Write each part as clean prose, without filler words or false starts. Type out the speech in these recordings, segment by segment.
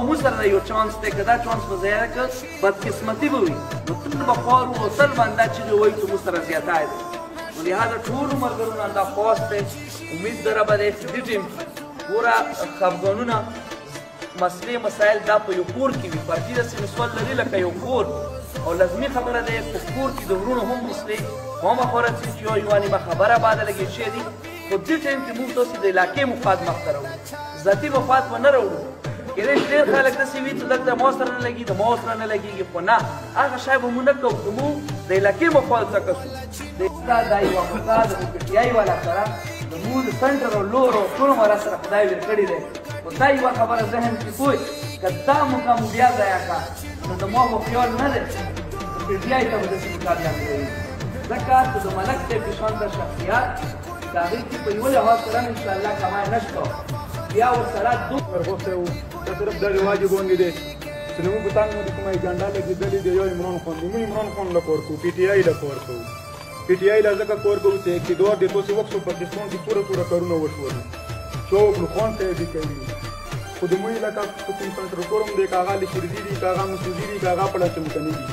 مو سره یو چانس دی که دا چانس به ضایع کړ بدقسمتي به وي نو تل به خوار وو او تل به همدا چیغې وایي چې موږ سره زیاتی دی نو لهذا ټولو ملګرو نه دا خواست دی امید دره به دی چې دې ټیم ګوره خفګانونه مسلې مسایل دا په یو کور کې وي فردي داسې مثال لري لکه یو کور او لازمي خبره ده په کور کې د وروڼو هم مسلې هم خورځي چې یو نیمه خبره باندې لګي شي دي خو دې ټایم کې موږ تاسو د علاقې مفاد مخته راوړو ذاتي مفاد به نه راوړو کېدای شي ډېر خلک داسې وي چې دلته ما سره نه لګي د ما سره نه لګېږي خو نه هغه شی به مونږ نه کوو که موږ د علاقې مفاد څخه شو دا یوه موقع د پټیایي والا سره د موږ د سنټر او لور او ټولو مرا سره خدای ور کړی دی خو دا یوه خبره ذهن کې پوه که دا موقع مو بیا ضایع کړه نو د ما خو خیال نه دی پټیایي ته به داسې موقع بیا کوي ځکه چې د ملک صاحب په شان د شخصیت د هغې کې په یوه لحاظ سره انشاءالله کمای نه شو بیا ورسره مرغوستی و دا صرف دغې واجب غوندې دی چې زموږ په تنګ باندې کومه ایجنډا لګېدلې دی یو عمران خان دی موږ عمران خان له کور کوو پي ټي آی له کور کوو پي ټي آی له ځکه کور کوو چې اقتدار دی تاسې وخت شو پاکستان کې پوره کارونه وشول چې وکړو خان صاحب یې کوي خو د موږ علاقه په کوم سنټرکور هم دی که هغه لشرزي دي که هغه مسعودي دي که هغه پړاچمکني دي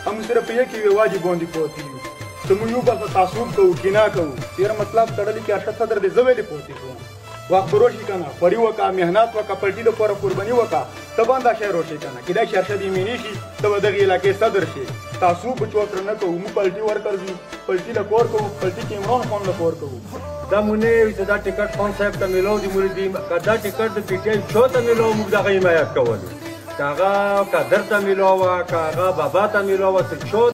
هم صرف په یو کې یوې واجب باندې پاتې یو چې موږ یو بل تعصب کوو کینه کوو تېره مطلب تړلي کې ارشد صدر دی زه ویلې پاتې کوم وقت روشي کنه خوري وکړه محنت وکړه پلټي دپاره قرباني وکړه ته به هم دا شی روشي کنه کیدای شي ارشد ایمني شي ته به دغې علاقې صدر شي تعصب به چوتره نه کوو موږ پلټي ورکړ ځو پلټي له کور کوو پلټي کې عمران خان له کور کوو دا مونږ نه وي چې دا ټکټ خان صاحب ته میلاو دي موږ دي که دا ټکټ د پي ټي آی شو ته میلاو موږ دغه حمایت کولو که هغه قدر ته میلاوه که هغه بابا ته میلاوه چې شو